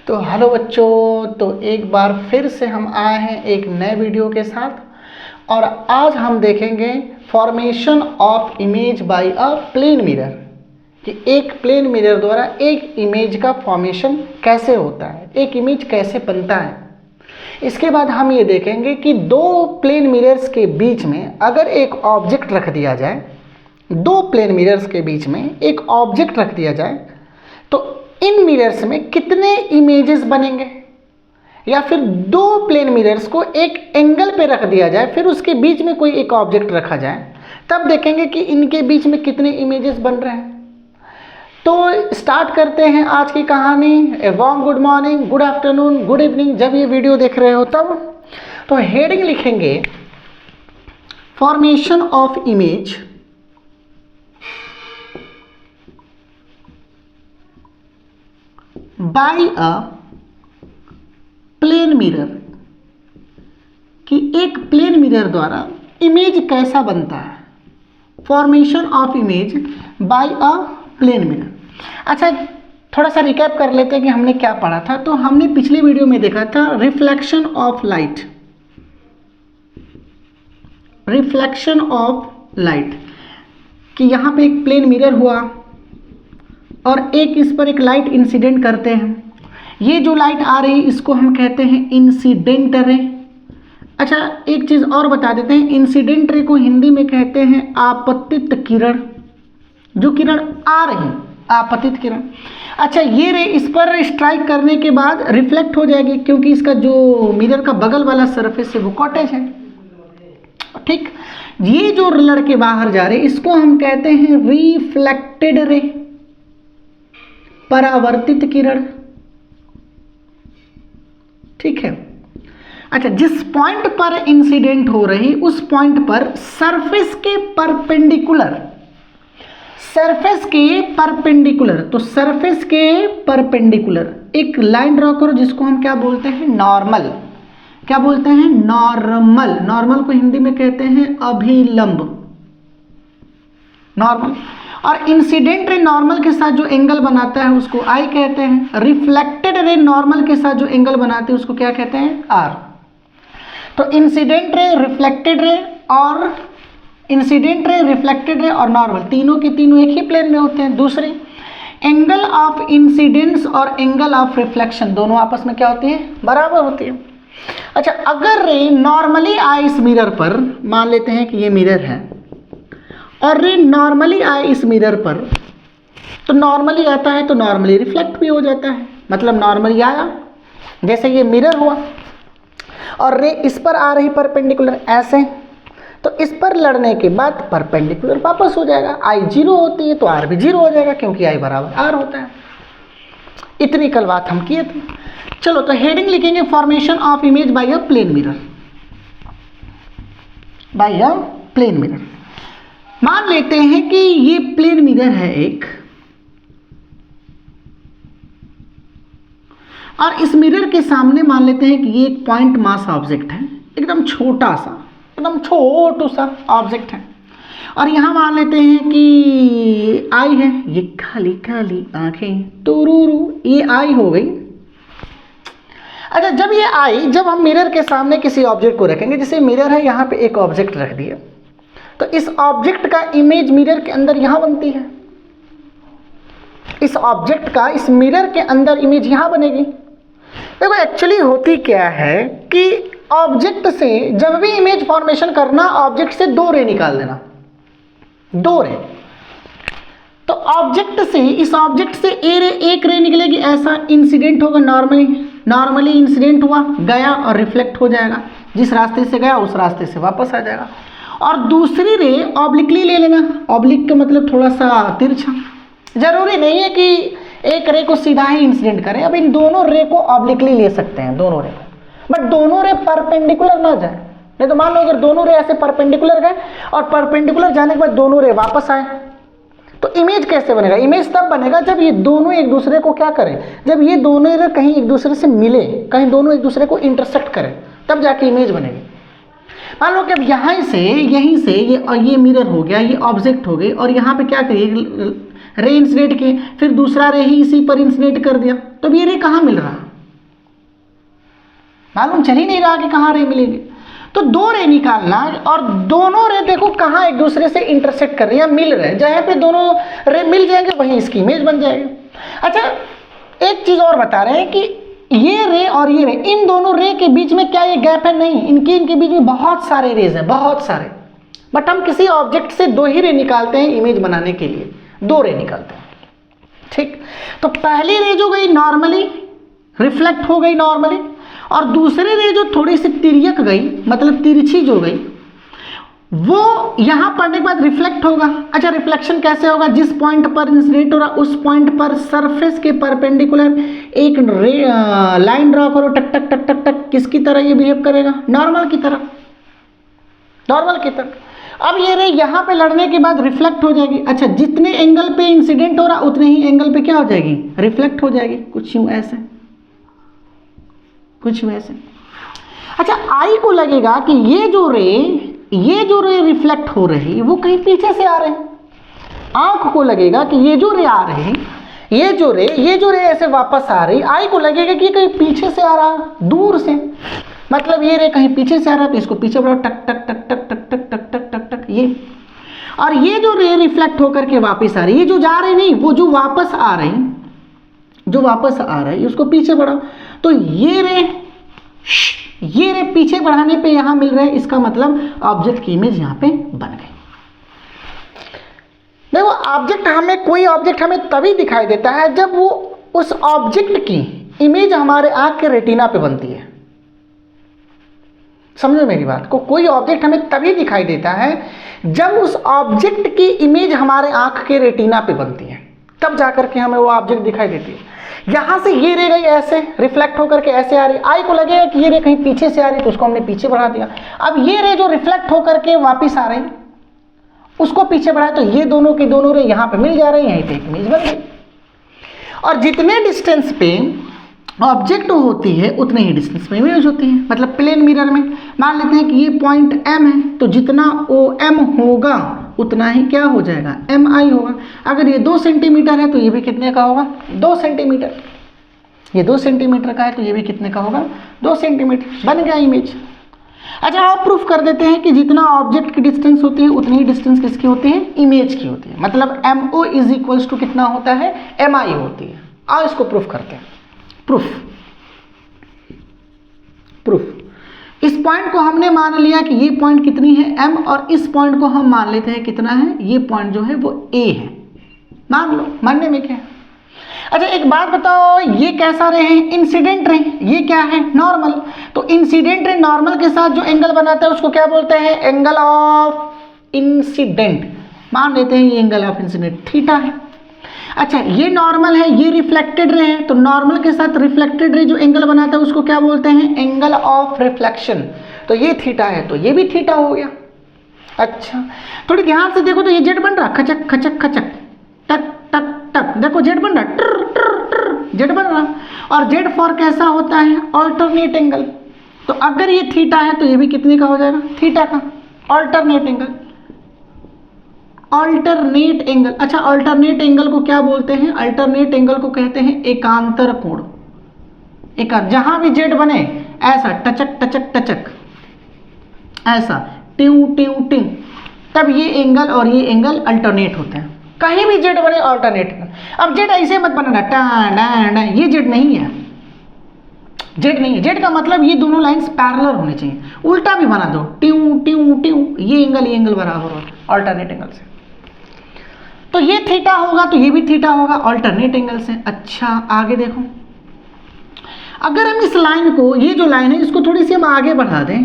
तो हेलो बच्चों, तो एक बार फिर से हम आए हैं एक नए वीडियो के साथ और आज हम देखेंगे formation of image by a plane mirror कि एक प्लेन मिरर द्वारा एक इमेज का फॉर्मेशन कैसे होता है, एक इमेज कैसे बनता है। इसके बाद हम ये देखेंगे कि दो प्लेन मिरर्स के बीच में अगर एक ऑब्जेक्ट रख दिया जाए, दो प्लेन मिरर्स के बीच में एक ऑब्जेक्ट रख दिया जाए तो इन मिरर्स में कितने इमेजेस बनेंगे, या फिर दो प्लेन मिरर्स को एक एंगल पे रख दिया जाए फिर उसके बीच में कोई एक ऑब्जेक्ट रखा जाए, तब देखेंगे कि इनके बीच में कितने इमेजेस बन रहे हैं। तो स्टार्ट करते हैं आज की कहानी। A warm good morning, good afternoon, good evening, जब ये वीडियो देख रहे हो तब। तो हेडिंग लिखेंगे formation of image by a plane mirror, कि एक प्लेन मिरर द्वारा इमेज कैसा बनता है। Formation of image by a plane mirror. अच्छा, थोड़ा सा रिकैप कर लेते हैं कि हमने क्या पढ़ा था। तो हमने पिछली वीडियो में देखा था reflection of light, reflection of light, कि यहाँ पे एक प्लेन मिरर हुआ और एक इस पर एक लाइट इंसिडेंट करते हैं। ये जो लाइट आ रही है इसको हम कहते हैं इंसिडेंट रे। अच्छा, एक चीज़ और बता देते हैं, इंसिडेंट रे को हिंदी में कहते हैं आपतित किरण, जो किरण आ रही, आपतित किरण। अच्छा, ये रे इस पर स्ट्राइक करने के बाद रिफ्लेक्ट हो जाएगी, क्योंकि इसका जो मिरर का बगल वाला सरफेस है वो कॉटेज है। ठीक, ये जो लड़के बाहर जा रहे इसको हम कहते हैं रिफ्लेक्टेड रे, परावर्तित किरण। ठीक है। अच्छा, जिस पॉइंट पर इंसिडेंट हो रही उस पॉइंट पर सरफेस के परपेंडिकुलर, सरफेस के परपेंडिकुलर, तो सरफेस के परपेंडिकुलर एक लाइन ड्रॉ करो जिसको हम क्या बोलते हैं, नॉर्मल। क्या बोलते हैं, नॉर्मल। नॉर्मल को हिंदी में कहते हैं अभिलंब, नॉर्मल। और इंसिडेंट रे नॉर्मल के साथ जो एंगल बनाता है उसको आई कहते हैं। रिफ्लेक्टेड रे नॉर्मल के साथ जो एंगल बनाते हैं उसको क्या कहते हैं, आर। तो इंसिडेंट रे, रिफ्लेक्टेड रे और इंसिडेंट रे, रिफ्लेक्टेड रे और नॉर्मल, तीनों के तीनों एक ही प्लेन में होते हैं। दूसरी, एंगल ऑफ इंसिडेंस और एंगल ऑफ रिफ्लेक्शन दोनों आपस में क्या होती है, बराबर होती है। अच्छा, अगर रे नॉर्मली आए इस मिरर पर, मान लेते हैं कि ये मिरर है और रे नॉर्मली आए इस मिरर पर, तो नॉर्मली आता है तो नॉर्मली रिफ्लेक्ट भी हो जाता है। मतलब नॉर्मली आया, जैसे ये मिरर हुआ और रे इस पर आ रही परपेंडिकुलर ऐसे, तो इस पर लड़ने के बाद परपेंडिकुलर वापस हो जाएगा। आई 0 होती है तो आर भी 0 हो जाएगा, क्योंकि आई बराबर आर होता है। इतनी कल बात हम किए थे। चलो, तो हेडिंग लिखेंगे formation of image by a plane mirror, by a plane mirror. मान लेते हैं कि ये प्लेन मिरर है एक, और इस मिरर के सामने मान लेते हैं कि ये एक पॉइंट मास ऑब्जेक्ट है, एकदम छोटा सा, एकदम छोटू सा ऑब्जेक्ट है। और यहाँ मान लेते हैं कि आई है, ये काली काली आंखें तुरुरु, ये आई हो गई। अच्छा, जब ये आई, जब हम मिरर के सामने किसी ऑब्जेक्ट को रखेंगे, जैसे मिरर है यहाँ पे एक ऑब्जेक्ट रख दिया, तो इस ऑब्जेक्ट का इमेज मिरर के अंदर यहां बनती है। इस ऑब्जेक्ट का इस मिरर के अंदर इमेज यहां बनेगी। देखो, एक्चुअली होती क्या है कि ऑब्जेक्ट से जब भी इमेज फॉर्मेशन करना, ऑब्जेक्ट से दो रे निकाल देना, दो रे। तो ऑब्जेक्ट से, इस ऑब्जेक्ट से ए रे, एक रे निकलेगी, ऐसा इंसिडेंट होगा नॉर्मली, नॉर्मली इंसिडेंट हुआ, गया और रिफ्लेक्ट हो जाएगा। जिस रास्ते से गया उस रास्ते से वापस आ जाएगा। और दूसरी रे ऑब्लिकली ले लेना। ऑब्लिक का मतलब थोड़ा सा तिरछा। जरूरी नहीं है कि एक रे को सीधा ही इंसिडेंट करें, अब इन दोनों रे को ऑब्लिकली ले सकते हैं, दोनों रे, बट दोनों रे परपेंडिकुलर ना जाए। नहीं तो मान लो अगर दोनों रे ऐसे परपेंडिकुलर गए और परपेंडिकुलर जाने के बाद दोनों रे वापस आए, तो इमेज कैसे बनेगा? इमेज तब बनेगा जब ये दोनों एक दूसरे को क्या करें, जब ये दोनों रे कहीं एक दूसरे से मिले, कहीं दोनों एक दूसरे को इंटरसेक्ट करें, तब जाके इमेज बनेगी। मान लो कि अब यहाँ से, यहीं से ये मिरर हो गया, ये ऑब्जेक्ट हो गई, और यहाँ पे क्या करिए, रे इंसिडेंट किए, फिर दूसरा रे ही इसी पर इंसिडेंट कर दिया, तो ये रे कहाँ मिल रहा है, मालूम चल ही नहीं रहा कि कहाँ रे मिलेंगे। तो दो रे निकालना और दोनों रे देखो कहाँ एक दूसरे से इंटरसेक्ट कर रही है, मिल रहे हैं, जहाँ पे दोनों रे मिल जाएंगे वहीं इसकी इमेज बन जाएगी। अच्छा एक चीज़ और बता रहे हैं कि ये रे और ये रे, इन दोनों रे के बीच में क्या ये गैप है? नहीं, इनके बीच में बहुत सारे रेज हैं, बहुत सारे। बट हम किसी ऑब्जेक्ट से दो ही रे निकालते हैं इमेज बनाने के लिए, दो रे निकालते हैं। ठीक, तो पहली रे जो गई नॉर्मली रिफ्लेक्ट हो गई नॉर्मली, और दूसरी रे जो थोड़ी सी तिर्यक गई, मतलब तिरछी जो गई, वो यहां पड़ने के बाद रिफ्लेक्ट होगा। अच्छा रिफ्लेक्शन कैसे होगा? जिस पॉइंट पर इंसिडेंट हो रहा उस पॉइंट पर सरफेस के परपेंडिकुलर एक लाइन ड्रॉ करो, टक टक टक टक टक। किसकी तरह ये बिहेव करेगा? नॉर्मल की तरह, नॉर्मल की तरह। अब ये रे यहाँ पे लड़ने के बाद रिफ्लेक्ट हो जाएगी। अच्छा जितने एंगल पे इंसिडेंट हो रहा उतने ही एंगल पे क्या हो जाएगी? रिफ्लेक्ट हो जाएगी। कुछ यूं ऐसे, कुछ यूं ऐसे। अच्छा आई को लगेगा कि ये जो रे रिफ्लेक्ट हो रही वो कहीं पीछे से आ रहे हैं। आंख को लगेगा कि ये जो रे आ रहे हैं, ये जो रे ऐसे वापस आ रही, आई को लगेगा कि कहीं पीछे से आ रहा, दूर से, मतलब ये रे कहीं पीछे से आ रहा, तो इसको पीछे बढ़ाओ, टक टक टक टक टक टक टक टक टक टक ये। और ये जो रे रिफ्लेक्ट होकर के वापस आ रही, ये जो जा रही नहीं, वो जो वापस आ रही उसको पीछे बढ़ाओ, तो ये रे पीछे बढ़ाने पे यहां मिल रहा है। इसका मतलब ऑब्जेक्ट की इमेज यहां पे बन गई। देखो ऑब्जेक्ट हमें, कोई ऑब्जेक्ट हमें तभी दिखाई देता है जब वो उस ऑब्जेक्ट की इमेज हमारे आंख के रेटिना पे बनती है। समझो मेरी बात को, कोई ऑब्जेक्ट हमें तभी दिखाई देता है जब उस ऑब्जेक्ट की इमेज हमारे आंख के रेटिना पे बनती है, तब जाकर के हमें वो ऑब्जेक्ट दिखाई देती है। यहां से ये रे गई ऐसे रिफ्लेक्ट होकर के ऐसे आ रही, आई को लगेगा कि ये रे कहीं पीछे से आ रही, तो उसको हमने पीछे बढ़ा दिया। अब ये रे जो रिफ्लेक्ट होकर के वापिस आ रही, उसको पीछे बढ़ाया, तो ये दोनों की दोनों रे यहां पे मिल जा रही, यहीं पे एक इमेज बन गई। और जितने डिस्टेंस पे ऑब्जेक्ट होती है उतने ही डिस्टेंस में इमेज होती है। मतलब प्लेन मिरर में मान लेते हैं कि ये पॉइंट M है, तो जितना OM होगा उतना ही क्या हो जाएगा? MI होगा। अगर ये 2 सेंटीमीटर है तो ये भी कितने का होगा? 2 सेंटीमीटर। ये 2 सेंटीमीटर का है तो ये भी कितने का होगा? 2 सेंटीमीटर। बन गया इमेज। अच्छा आप प्रूफ कर देते हैं कि जितना ऑब्जेक्ट की डिस्टेंस होती है उतनी ही डिस्टेंस किसकी होती है? इमेज की होती है। मतलब MO इज इक्वल्स टू कितना होता है? MI होती है। आओ इसको प्रूफ करते हैं। प्रूफ इस पॉइंट को हमने मान लिया कि ये पॉइंट कितनी है? M, और इस पॉइंट को हम मान लेते हैं कितना है? ये पॉइंट जो है वो A है। मान लो, मानने में क्या है? अच्छा एक बात बताओ, ये कैसा रे है? Incident ray. ये क्या है? नॉर्मल। तो इंसिडेंट रे नॉर्मल के साथ जो एंगल बनाता है उसको क्या बोलते हैं? Angle of incident. मान लेते हैं ये एंगल ऑफ इंसिडेंट थीटा है। अच्छा ये नॉर्मल है, ये रिफ्लेक्टेड रे है, तो नॉर्मल के साथ रिफ्लेक्टेड रे जो एंगल बनाता है उसको क्या बोलते हैं? Angle of reflection. तो ये थीटा है, तो ये भी थीटा हो गया। अच्छा थोड़ी ध्यान से देखो तो ये जेड बन रहा, खचक खचक खचक, टक टक टक। देखो जेड बन रहा, ट्र ट्र ट्र, जेड बन रहा। और जेड फॉर कैसा होता है? Alternate angle. तो अगर ये थीटा है तो ये भी कितने का हो जाएगा? थीटा का। Alternate angle, alternate angle. अच्छा अल्टरनेट एंगल को क्या बोलते हैं? अल्टरनेट एंगल को कहते हैं एकांतर कोण। जहां भी जेड बने ऐसा टचक टचक टचक, ऐसा ट्यू ट्यू ट्यू, तब ये एंगल और ये एंगल अल्टरनेट होते हैं। कहीं भी जेड बने अल्टरनेट। अब जेड ऐसे मत बनाना टा, ये जेड नहीं है, जेड नहीं है। जेड का मतलब ये दोनों लाइंस पैरेलल होने चाहिए। उल्टा भी बना दो, ट्यू ट्यू ट्यू, ये एंगल बराबर होगा अल्टरनेट एंगल से। तो ये थीटा होगा तो ये भी थीटा होगा अल्टरनेट एंगल से। अच्छा आगे देखो, अगर हम इस लाइन को, ये जो लाइन है इसको थोड़ी सी हम आगे बढ़ा दें,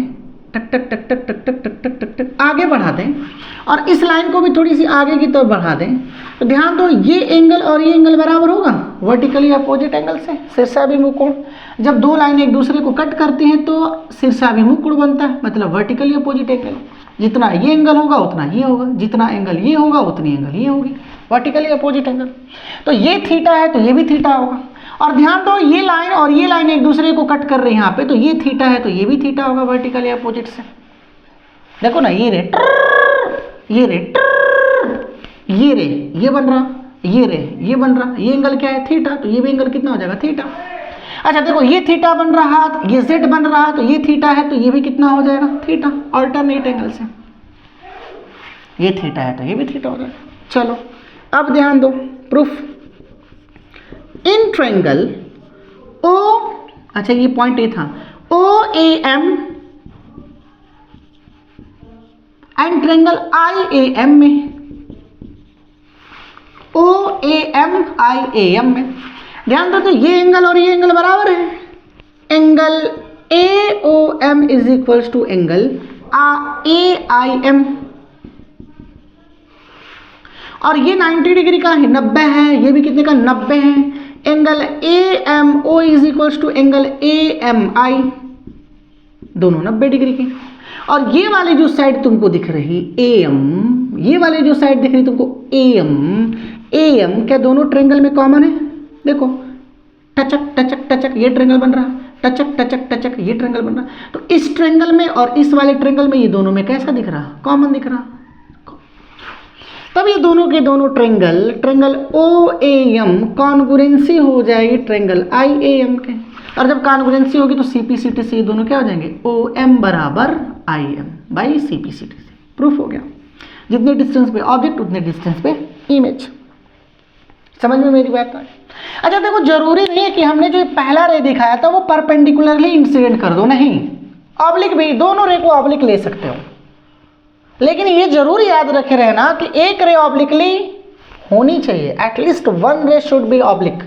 टक टक टक टक टक टक टक टक टक टक आगे बढ़ा दें, और इस लाइन को भी थोड़ी सी आगे की तरफ बढ़ा दें, तो ध्यान दो ये एंगल और ये एंगल बराबर होगा वर्टिकली अपोजिट एंगल से, शीर्षाभिमुख कोण। जब दो लाइन एक दूसरे को कट करती हैं तो शीर्षाभिमुख कोण बनता है, मतलब वर्टिकली अपोजिट एंगल। जितना ये एंगल होगा उतना ये होगा, जितना एंगल ये होगा उतनी एंगल ये होगी, वर्टिकली अपोजिट एंगल। तो ये थीटा है तो ये भी थीटा होगा। और ध्यान दो ये लाइन और ये लाइन एक दूसरे को कट कर रही है यहाँ पे, तो ये थीटा है तो ये भी थीटा होगा वर्टिकली अपोजिट से। देखो ना ये रे ये रे ये रे ये बन रहा, ये रे ये बन रहा, ये एंगल क्या है? थीटा। तो ये भी एंगल कितना हो जाएगा? थीटा। अच्छा देखो ये थीटा बन रहा, ये जेड बन रहा, तो ये थीटा है तो ये भी कितना हो जाएगा थीटा, अल्टरनेट एंगल से। ये थीटा है तो ये भी थीटा हो जाएगा। चलो अब ध्यान दो प्रूफ। इन ट्रायंगल ओ, अच्छा ये पॉइंट ए था, O A M and triangle I A M में, O A M I A M में ध्यान दो, तो ये एंगल और ये एंगल बराबर है। Angle A O M is equals to angle A I M, और ये 90 डिग्री का है, 90 है, ये भी कितने का 90 है। Angle A M O is equals to angle A M I, दोनों 90 डिग्री के। और ये वाली जो साइड तुमको दिख रही ए एम, ये वाली जो साइड दिख रही तुमको ए एम क्या दोनों ट्रायंगल में कॉमन है? देखो टचक टचक टचक ये ट्रायंगल बन रहा, टचक टचक टचक ये ट्रायंगल बन रहा, तो इस ट्रायंगल में और इस वाले ट्रायंगल में ये दोनों में कैसा दिख रहा? कॉमन दिख रहा। तब ये दोनों के दोनों triangle O A M congruency हो जाएगी ट्रायंगल आई ए एम के, और जब कॉन्ग्रुएंसी होगी तो सीपीसीटी से ये दोनों क्या हो जाएंगे? ओ एम बराबर आई एम बाई सीपीसीटी से। प्रूफ हो गया। जितने डिस्टेंस पे ऑब्जेक्ट उतने डिस्टेंस पे इमेज। समझ में मेरी बात है? अच्छा देखो जरूरी नहीं है कि हमने जो पहला रे दिखाया था वो परपेंडिकुलरली इंसिडेंट कर दो, नहीं, ऑब्लिक भी, दोनों रे को ऑब्लिक ले सकते हो, लेकिन ये जरूर याद रखे रहना कि एक रे ऑब्लिकली होनी चाहिए, एटलीस्ट वन रे शुड बी ऑब्लिक।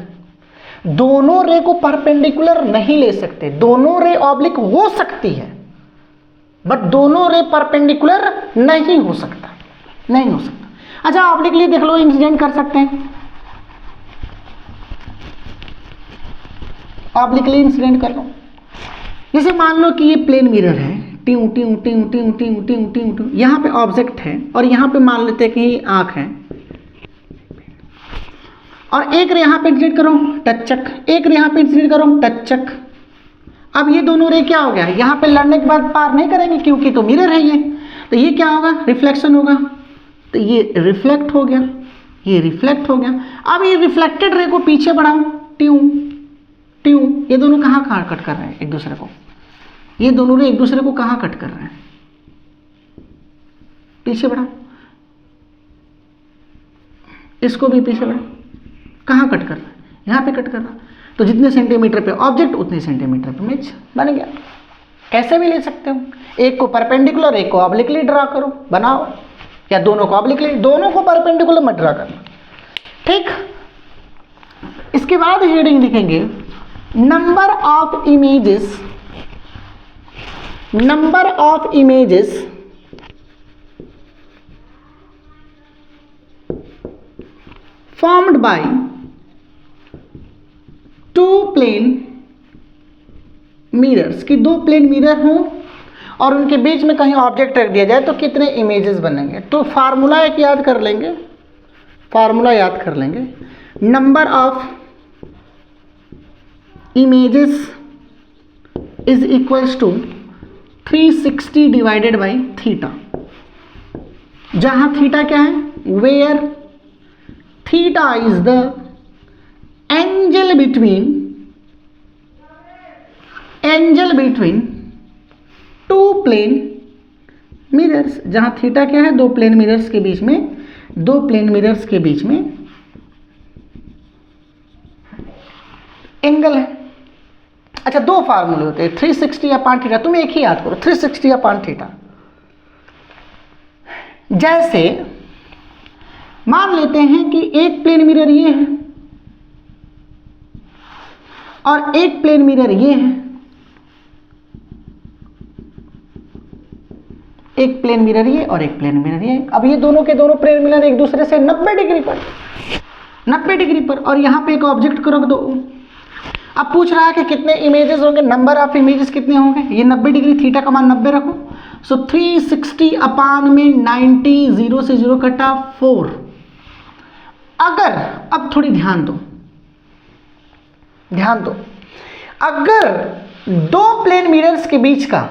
दोनों रे को परपेंडिकुलर नहीं ले सकते, दोनों रे ऑब्लिक हो सकती है बट दोनों रे परपेंडिकुलर नहीं हो सकता, नहीं हो सकता। अच्छा ऑब्लिकली देख लो, इंसिडेंट कर सकते हैं, ऑब्लिकली इंसिडेंट कर लो। जैसे मान लो कि ये प्लेन मिरर है, ट्यू ट्यू ट्यू ट्यू ट्यू ट्यू ट्यू ट्यू, यहाँ पे ऑब्जेक्ट है और यहाँ पे मान लेते हैं कि आँख है, और एक रे यहाँ पे इंसिडेंट करो टचक, एक रे यहाँ पे इंसिडेंट करो टचक। अब ये दोनों रे क्या हो गया? यहाँ पे लड़ने के बाद पार नहीं करेंगे क्योंकि तो मिरर है ये, तो ये क्या होगा? रिफ्लेक्शन होगा, तो ये रिफ्लेक्ट हो गया, ये रिफ्लेक्ट हो गया। अब ये रिफ्लेक्टेड रे को पीछे बढ़ाओ, ट्यू ट्यू, ये दोनों कहाँ कट कर रहे हैं एक दूसरे को? ये दोनों रे एक दूसरे को कहाँ कट कर रहे हैं? पीछे बढ़ाओ, इसको भी पीछे बढ़ाओ, कहाँ कट कर रहा है? यहाँ पे कट कर रहा। तो जितने सेंटीमीटर पे ऑब्जेक्ट उतने सेंटीमीटर पे इमेज बन गया। कैसे भी ले सकते हो, एक को परपेंडिकुलर एक को ऑब्लिकली ड्रा करो, बनाओ, या दोनों को ऑब्लिकली, दोनों को परपेंडिकुलर मत ड्रा करना, ठीक। इसके बाद हेडिंग लिखेंगे number of images, number of images formed by two plane mirrors, कि दो प्लेन मिरर हों और उनके बीच में कहीं ऑब्जेक्ट रख दिया जाए तो कितने इमेजेस बनेंगे। तो फार्मूला एक याद कर लेंगे, फार्मूला याद कर लेंगे, number of images is equals to 360 divided by theta, जहां थीटा क्या है? Where theta is the angle between two plane mirrors, जहां थीटा क्या है? दो प्लेन मिरर्स के बीच में, दो प्लेन मिरर्स के बीच में एंगल है। अच्छा दो फार्मूले होते हैं, 360 अपॉन थीटा, तुम एक ही याद करो, 360 अपॉन थीटा। जैसे मान लेते हैं कि एक प्लेन मिरर ये है और एक प्लेन मिरर ये है, एक प्लेन मिरर ये और एक प्लेन मिरर ये। अब ये दोनों के दोनों प्लेन मिरर एक दूसरे से 90 डिग्री पर, 90 डिग्री पर, और यहां पे एक ऑब्जेक्ट को रख दो। अब पूछ रहा है कि कितने इमेजेस होंगे, नंबर ऑफ इमेजेस कितने होंगे? ये 90 डिग्री, थीटा का मान 90 रखो, सो 360 अपान में 90, 0 से 0 कटा 4। अगर, अब थोड़ी ध्यान दो, ध्यान दो, अगर दो प्लेन मिरर्स के बीच का,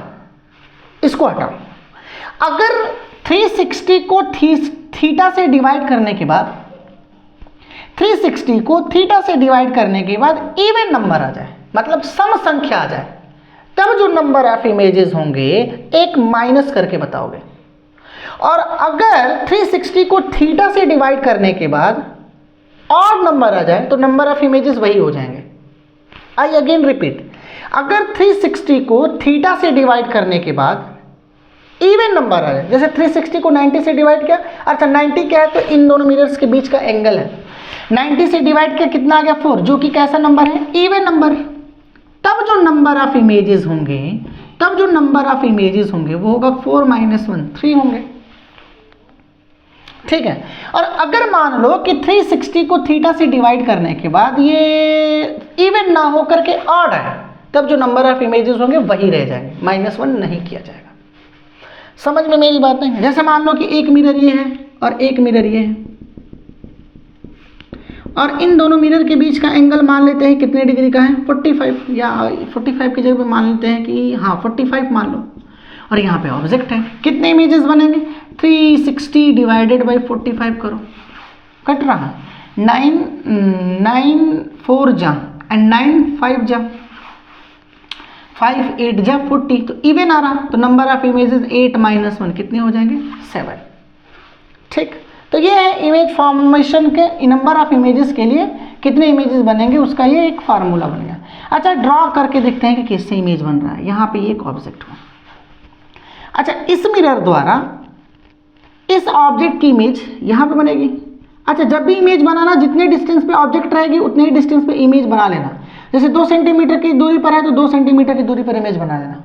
इसको हटाओ, अगर 360 को थीटा से डिवाइड करने के बाद, 360 को थीटा से डिवाइड करने के बाद इवन नंबर आ जाए, मतलब सम संख्या आ जाए, तब जो नंबर ऑफ इमेजेस होंगे एक माइनस करके बताओगे। और अगर 360 को थीटा से डिवाइड करने के बाद ऑड नंबर आ जाए तो नंबर ऑफ इमेजेस वही हो जाएंगे। आई अगेन रिपीट, अगर 360 को थीटा से डिवाइड करने के बाद इवन नंबर आ जाए, जैसे 360 को 90 से डिवाइड किया, अच्छा 90 क्या है तो इन दोनों मिरर्स के बीच का एंगल है, 90 से डिवाइड किया कितना आ गया 4, जो कि कैसा नंबर है, इवन नंबर। तब जो नंबर ऑफ इमेजेस होंगे, तब जो नंबर ऑफ इमेजेस होंगे वो होगा 4 - 1 3 होंगे, ठीक है। और अगर मान लो कि 360 को थीटा से डिवाइड करने के बाद ये इवन ना हो करके ऑड है, तब जो नंबर ऑफ इमेजेस होंगे वही रह जाएंगे, -1 नहीं किया जाएगा। समझ में मेरी बात नहीं? जैसे मान लो कि एक मिरर ये है और एक मिरर ये है, और इन दोनों मिरर के बीच का एंगल मान लेते हैं कितने डिग्री का है, 45, या 45 की जगह पे मान लेते हैं कि हाँ 45 मान लो। और यहाँ पे ऑब्जेक्ट है, कितने इमेजेस बनेंगे, 360 डिवाइडेड बाई 45 करो, कट रहा है 9 4 जा एंड 9 5 जा, 5 8 जा 40, तो इवन आ रहा, तो नंबर ऑफ इमेजेस 8 - 1 कितने हो जाएंगे, 7, ठीक। तो ये है इमेज फॉर्मेशन के नंबर ऑफ इमेजेस के लिए कितने इमेजेस बनेंगे, उसका ये एक फार्मूला बन गया। अच्छा ड्रॉ करके देखते हैं कि किससे इमेज बन रहा है। यहाँ पे ये एक ऑब्जेक्ट हुआ, अच्छा इस मिरर द्वारा इस ऑब्जेक्ट की इमेज यहाँ पे बनेगी। अच्छा जब भी इमेज बनाना, जितने डिस्टेंस पे ऑब्जेक्ट रहेगी उतने ही डिस्टेंस पे इमेज बना लेना। जैसे 2 सेंटीमीटर की दूरी पर है तो 2 सेंटीमीटर की दूरी पर इमेज बना लेना,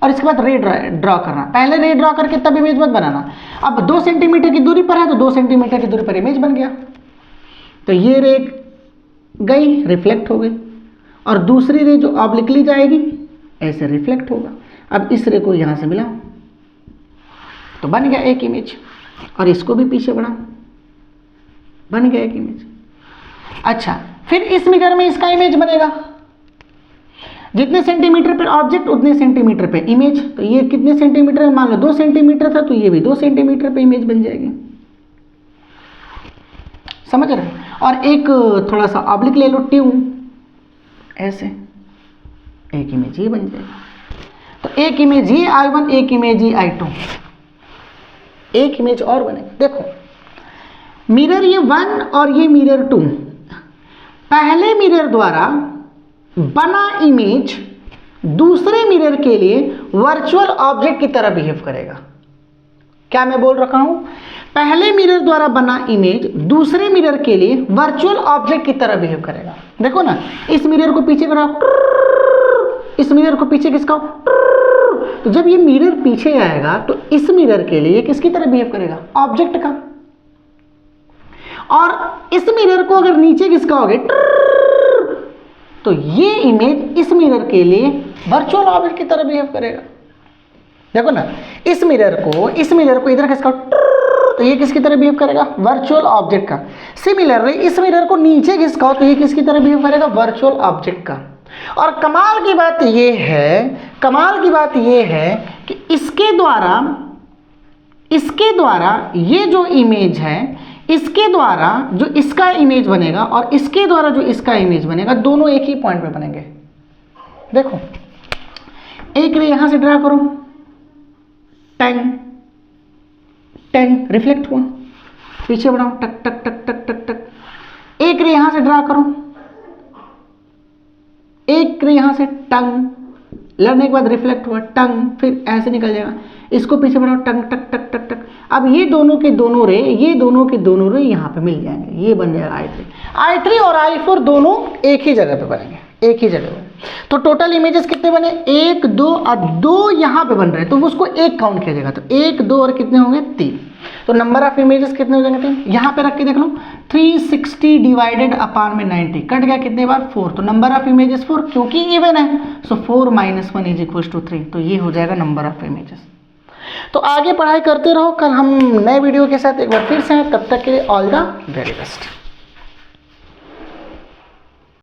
और इसके बाद रे ड्रॉ करना। पहले रे ड्रॉ करके तब इमेज मत बनाना। अब 2 सेंटीमीटर की दूरी पर है तो 2 सेंटीमीटर की दूरी पर इमेज बन गया, तो ये रे गई, रिफ्लेक्ट हो गई, और दूसरी रे जो ऑब्लिकली जाएगी ऐसे रिफ्लेक्ट होगा। अब इस रे को यहाँ से मिलाओ तो बन गया एक इमेज, और इसको भी पीछे बढ़ाओ, बन गया एक इमेज। अच्छा फिर इस मिरर में इसका इमेज बनेगा, जितने सेंटीमीटर पर ऑब्जेक्ट उतने सेंटीमीटर पे इमेज। तो ये कितने सेंटीमीटर, मान लो 2 सेंटीमीटर था तो ये भी 2 सेंटीमीटर पे इमेज बन जाएगी, समझ रहे। और एक थोड़ा सा ऑब्लिक ले लो, ऐसे एक इमेज ये बन जाएगी। तो एक इमेज ये I1, एक इमेज ये I2, एक इमेज और बनेगा। देखो मिरर ये 1 और ये मिरर 2, पहले मिरर द्वारा बना इमेज दूसरे मिरर के लिए वर्चुअल ऑब्जेक्ट की तरह बिहेव करेगा। क्या मैं बोल रखा हूं, पहले मिरर द्वारा बना इमेज दूसरे मिरर के लिए वर्चुअल ऑब्जेक्ट की तरह बिहेव करेगा। देखो ना, इस मिरर को पीछे कराओ, इस मिरर को पीछे खिसकाओ, तो जब ये मिरर पीछे आएगा तो इस मिरर के लिए किसकी तरह बिहेव करेगा, ऑब्जेक्ट का। और इस मिरर को अगर नीचे खिसकाओगे तो ये इमेज इस मिरर के लिए वर्चुअल ऑब्जेक्ट की तरह बिहेव करेगा। देखो ना, इस मिरर को इधर खिसकाओ तो ये किसकी तरह बिहेव करेगा, वर्चुअल ऑब्जेक्ट का। सिमिलरली इस मिरर को नीचे खिसकाओ तो ये किसकी तरह बिहेव करेगा, वर्चुअल ऑब्जेक्ट का। और कमाल की बात ये है कि इसके द्वारा ये जो इमेज है, इसके द्वारा जो इसका इमेज बनेगा और इसके द्वारा जो इसका इमेज बनेगा, दोनों एक ही पॉइंट पे बनेंगे। देखो एक रे यहां से ड्रा करो, टैंग रिफ्लेक्ट हुआ, पीछे बढ़ाओ, टक टक टक टक टक टक। एक रे यहां से ड्रा करो, एक रे यहां से टंग, लड़ने के बाद रिफ्लेक्ट हुआ, टंग, फिर ऐसे निकल जाएगा। इसको पीछे बढ़ाओ, टंग टक टक टक टक। अब ये दोनों के दोनों रे यहाँ पे मिल जाएंगे, ये बन जाएगा I3 और I4 दोनों एक ही जगह पे बनेंगे, एक ही जगह पे। तो टोटल इमेजेस कितने बने, 1 2 और 2 यहाँ पे बन रहे हैं तो उसको 1 काउंट किया जाएगा। तो 1 2 और कितने होंगे, 3। तो नंबर ऑफ इमेजेस कितने हो जाएंगे, 3। यहाँ पे रख के देख लो, 360 डिवाइडेड अपॉन में 90, कट गया कितने बार, 4। तो नंबर ऑफ इमेजेस 4, क्योंकि इवन है सो 4 - 1 = 3। तो ये हो जाएगा नंबर ऑफ इमेजेस। तो आगे पढ़ाई करते रहो, कल हम नए वीडियो के साथ एक बार फिर से हैं। तब तक के लिए ऑल द वेरी बेस्ट।